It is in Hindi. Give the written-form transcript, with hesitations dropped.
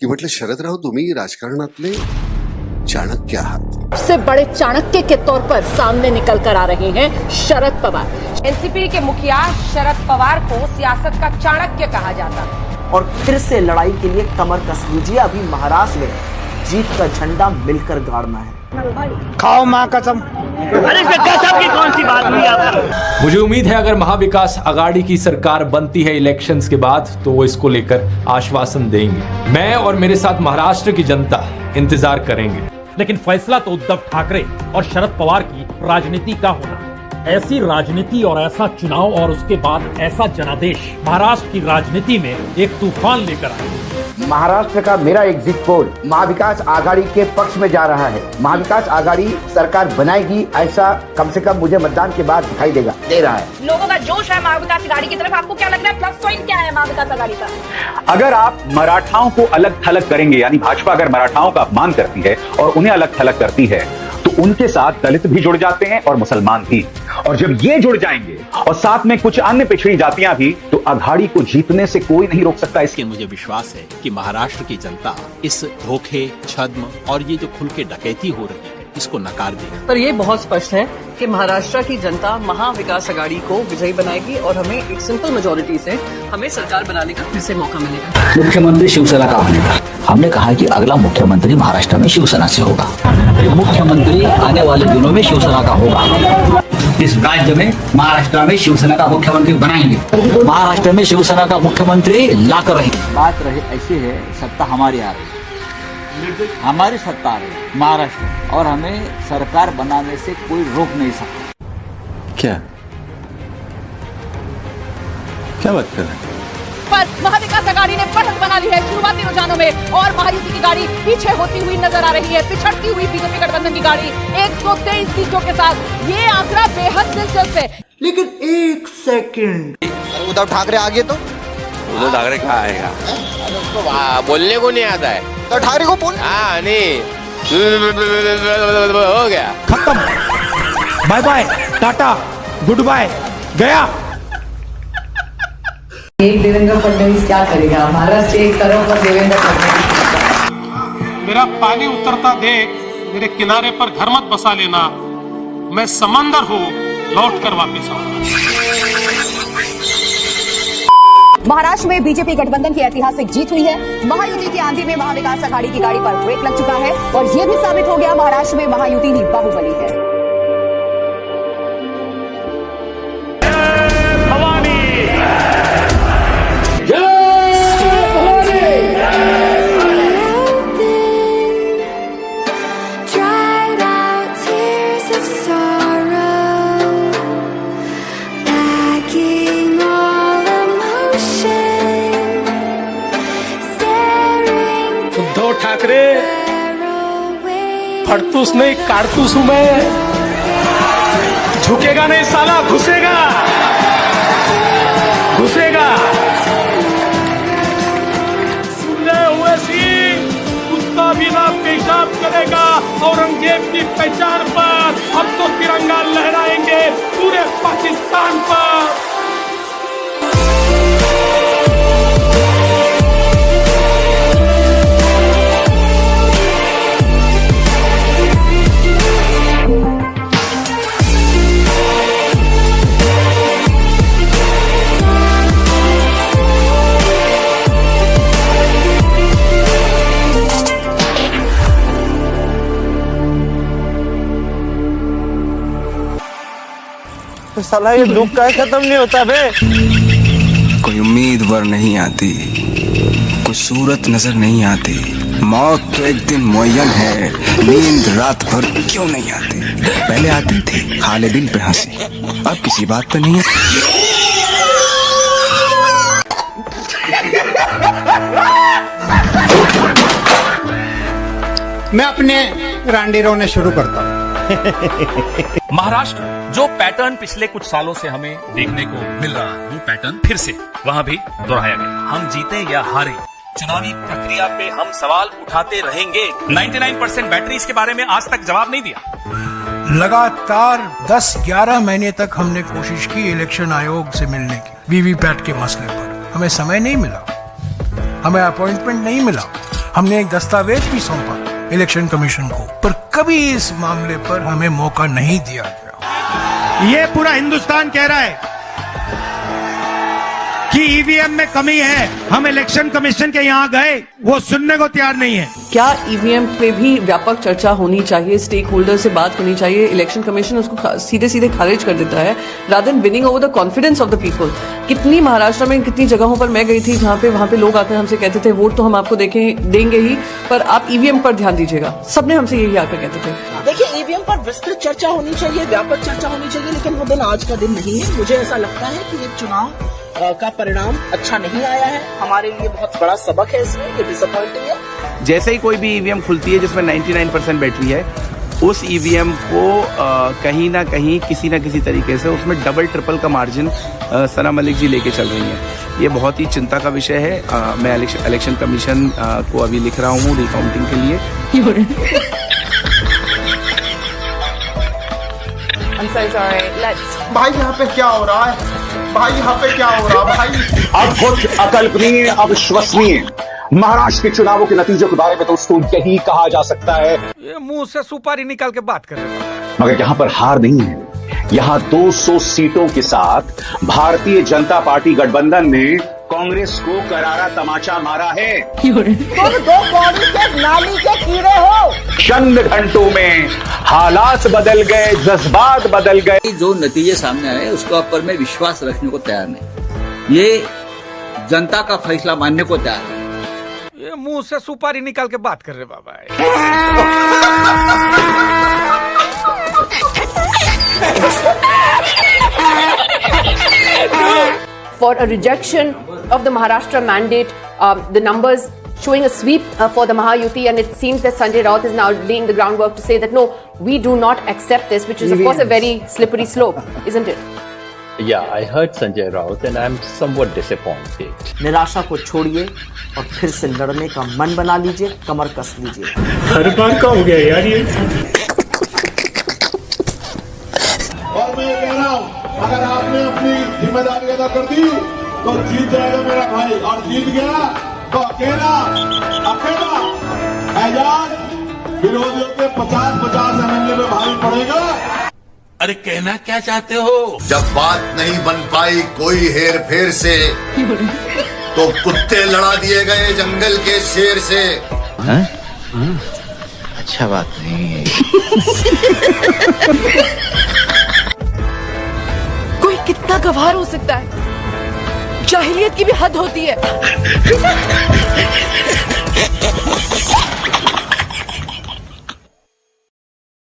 की म्हटलं शरदराव तुम्ही राजकारणातले चाणक्य आहात. सबसे बड़े चाणक्य के तौर पर सामने निकल कर आ रहे हैं शरद पवार. एनसीपी के मुखिया शरद पवार को सियासत का चाणक्य कहा जाता है. और फिर से लड़ाई के लिए कमर कस लीजिए. अभी महाराष्ट्र में जीत का झंडा मिलकर गाड़ना है. खाओ माँ कसम. अरे गजब की कौन सी बात हुई आपको? मुझे उम्मीद है अगर महाविकास आघाड़ी की सरकार बनती है इलेक्शंस के बाद तो वो इसको लेकर आश्वासन देंगे. मैं और मेरे साथ महाराष्ट्र की जनता इंतजार करेंगे. लेकिन फैसला तो उद्धव ठाकरे और शरद पवार की राजनीति का होना. ऐसी राजनीति और ऐसा चुनाव और उसके बाद ऐसा जनादेश महाराष्ट्र की राजनीति में एक तूफान लेकर आए. महाराष्ट्र का मेरा एग्जिट पोल महाविकास आघाड़ी के पक्ष में जा रहा है. महाविकास आघाड़ी सरकार बनाएगी ऐसा कम से कम मुझे मतदान के बाद दिखाई दे रहा है. लोगों का जोश है महाविकास आघाड़ी की तरफ. आपको क्या लग रहा है, प्लस पॉइंट क्या है महाविकास आघाड़ी का? अगर आप मराठाओं को अलग थलग करेंगे, यानी भाजपा अगर मराठाओं का अपमान करती है और उन्हें अलग थलग करती है, तो उनके साथ दलित भी जुड़ जाते हैं और मुसलमान भी. और जब ये जुड़ जाएंगे और साथ में कुछ अन्य पिछड़ी जातियां भी, तो आघाड़ी को जीतने से कोई नहीं रोक सकता. इसके मुझे विश्वास है कि महाराष्ट्र की जनता इस धोखे, छद्म और ये जो खुल के डकैती हो रही है इसको नकार देगी. पर ये बहुत स्पष्ट है कि महाराष्ट्र की जनता महाविकास आघाड़ी को विजयी बनाएगी और हमें एक सिंपल मेजोरिटी से हमें सरकार बनाने का फिर से मौका मिलेगा. मुख्यमंत्री शिवसेना का बनेगा. हमने कहा कि अगला मुख्यमंत्री महाराष्ट्र में शिवसेना से होगा. मुख्यमंत्री आने वाले दिनों में शिवसेना का होगा. इस राज्य में महाराष्ट्र में शिवसेना का मुख्यमंत्री बनाएंगे. महाराष्ट्र में शिवसेना का मुख्यमंत्री लाकर रहेंगे. बात रहे ऐसी है, सत्ता हमारी आ रही है, हमारी सत्ता आ रही है महाराष्ट्र, और हमें सरकार बनाने से कोई रोक नहीं सकता. क्या बात कर रहे हैं? पर महाविकास आघाड़ी ने बढ़त बना ली है शुरुआती रुझानों में और महायुति की गाड़ी पीछे होती हुई नजर आ रही है. पिछड़ती हुई बीजेपी गठबंधन की गाड़ी 123 सीटों के साथ. ये आंकड़ा बेहद दिलचस्प है. लेकिन एक सेकंड, उद्धव ठाकरे आ गए तो उद्धव ठाकरे कहाँ आएगा? उसको बोलने को नहीं आता है. तो ठाकरे को बोल. हाँ नहीं हो गया, खत्म. Bye bye, tata, good bye, गया. एक देवेंद्र फडणवीस क्या करेगा? महाराष्ट्र एक तरफ और देवेंद्र फडणवीस. मेरा पानी उतरता देख मेरे किनारे पर घर मत बसा लेना. मैं समंदर हूँ, लौट कर वापिस आऊंगा. महाराष्ट्र में बीजेपी गठबंधन की ऐतिहासिक जीत हुई है. महायुति की आंधी में महाविकास आघाड़ी की गाड़ी पर ब्रेक लग चुका है और ये भी साबित हो गया महाराष्ट्र में महायुति ही बाहुबली है. उद्धव ठाकरे फड़तूस नहीं कारतूस हूं मैं. झुकेगा नहीं साला, घुसेगा घुसेगा. सुनने हुए सिंह कुत्ता भी ना पेशाब करेगा औरंगजेब की पहचान पर. अब तो तिरंगा लहराएंगे पूरे पाकिस्तान पर. साला ये दुख का खत्म नहीं होता बे. कोई उम्मीद वर नहीं आती, कोई सूरत नजर नहीं आती. मौत तो एक दिन मुअय्यन है, नींद रात भर क्यों नहीं आती. पहले आती थी खाले दिल पे हंसी, अब किसी बात पे नहीं है. मैं अपने रांडी रोने शुरू करता हूँ. महाराष्ट्र जो पैटर्न पिछले कुछ सालों से हमें देखने को मिल रहा है, वो पैटर्न फिर से वहां भी दोहराया गया. हम जीते या हारे, चुनावी प्रक्रिया पे हम सवाल उठाते रहेंगे. 99% बैटरीज के बारे में आज तक जवाब नहीं दिया. लगातार 10-11 महीने तक हमने कोशिश की इलेक्शन आयोग से मिलने की वीवीपैट के मसले पर. हमें समय नहीं मिला, हमें अपॉइंटमेंट नहीं मिला. हमने एक दस्तावेज भी सौंपा इलेक्शन कमीशन को, पर कभी इस मामले पर हमें मौका नहीं दिया गया। ये पूरा हिंदुस्तान कह रहा है कि ईवीएम में कमी है। हम इलेक्शन कमीशन के यहाँ गए, वो सुनने को तैयार नहीं है। क्या ईवीएम पे भी व्यापक चर्चा होनी चाहिए, स्टेक होल्डर से बात होनी चाहिए? इलेक्शन कमीशन उसको सीधे सीधे खारिज कर देता है rather than winning over the confidence of the people. कितनी महाराष्ट्र में कितनी जगहों पर मैं गई थी जहाँ पे वहाँ पे लोग आकर हमसे कहते थे वोट तो हम आपको देंगे ही, पर आप ईवीएम पर ध्यान दीजिएगा। सबने हमसे यही आकर कहते थे। देखिए, ईवीएम पर विस्तृत चर्चा होनी चाहिए, व्यापक चर्चा होनी चाहिए, लेकिन वो दिन आज का दिन नहीं है। मुझे ऐसा लगता है कि ये चुनाव का परिणाम अच्छा नहीं आया है, हमारे लिए बहुत बड़ा सबक है इसमें, ये डिसअपॉइंटिंग है। जैसे ही कोई भी ईवीएम खुलती है जिसमें 99% बैटरी है, उस ईवीएम को कहीं ना कहीं किसी ना किसी तरीके से उसमें डबल ट्रिपल का मार्जिन सना मलिक जी लेके चल रही हैं। ये बहुत ही चिंता का विषय है। मैं इलेक्शन कमीशन को अभी लिख रहा हूँ रिकाउंटिंग के लिए। भाई यहाँ पे क्या हो रहा है? भाई यहाँ पे क्या हो रहा है? भाई अद्भुत, अकल्पनीय, अविश्वसनीय। महाराष्ट्र के चुनावों के नतीजों के बारे में दोस्तों यही कहा जा सकता है। ये मुंह से सुपारी निकाल के बात कर रहे हैं। मगर यहाँ पर हार नहीं है। यहाँ 200 सीटों के साथ भारतीय जनता पार्टी गठबंधन ने कांग्रेस को करारा तमाचा मारा है। तुम दो कौड़ी के नाली के कीड़े हो। चंद घंटों में हालात बदल गए, जज्बात बदल गए। जो नतीजे सामने आए उसको पर मैं विश्वास रखने को तैयार नहीं। ये जनता का फैसला मानने को तैयार है। ये मुंह से सुपारी निकाल के बात कर रहे बाबा। For a rejection of the Maharashtra mandate, the numbers showing a sweep for the Mahayuti, and it seems that Sanjay Raut is now laying the groundwork to say that no, we do not accept this, which is of course a very slippery slope, isn't it? Yeah, I heard Sanjay Raut and I'm somewhat disappointed. निराशा को छोड़िए और फिर से लड़ने का मन बना लीजिए, कमर कस लीजिए। हर बार का हो गया यार ये। और मैं कह रहा हूँ, अगर आपने अपनी जिम्मेदारी अदा कर दी तो जीत जाएगा मेरा भाई, और जीत गया तो अकेला एजाज विरोधियों के 50-50 एमएलए में भारी पड़ेगा। अरे कहना क्या चाहते हो? जब बात नहीं बन पाई कोई हेर फेर से तो कुत्ते लड़ा दिए गए जंगल के शेर से। अच्छा बात नहीं है। कोई कितना गवार हो सकता है? जाहिलियत की भी हद होती है।